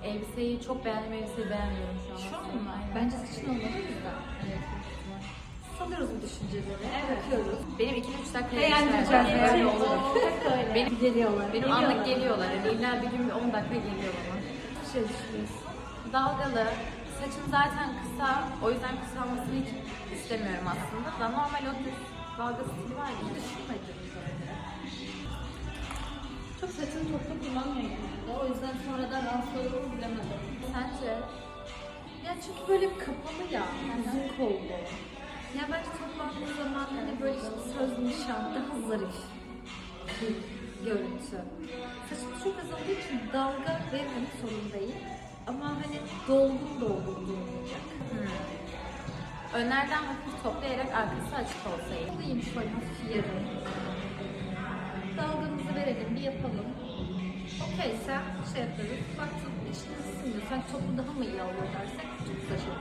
elbiseyi çok beğendim, elbiseyi beğenmiyorum şu an. Şu an mı? Aynen. Bence saçın olmadı bizden. Evet, büyük ihtimal. Salıyoruz bu düşünceleri. Evet. Bakıyoruz. Benim 2-3 dakika Yani elbiseler var, öyle olur. öyle. Benim, Geliyorlar. benim anlık geliyorlar. Yani illa bir gün bir 10 dakika geliyor bana. Bir şey düşünüyorsun. Dalgalı, saçım zaten kısa, o yüzden kısalmasını hiç istemiyorum aslında. Da normal o düz dalga stili var ya. Düşünmedim böyle. Çok saçını toplu kullanmıyor genelde. O yüzden sonradan rahatsız olduğumu bilemedim. Sence? Ya çünkü böyle kapalı ya. Uzun kollu. Ya bence toplandığı zaman Hani böyle işte söz nişan daha zarif bir görüntü. Saçım çok azaldığı için dalga vermemek sorun değil. Ama hani dolgun durmayacak. önlerden hafif toplayarak arkası açık olsaydı. Alayım şöyle hafif yarım. Dalgamızı verelim, bir yapalım. Okeyse şey yaparız. Baktım içiniz ısınmıyor. Sanki toplu daha mı iyi alıyor dersek çok saçma.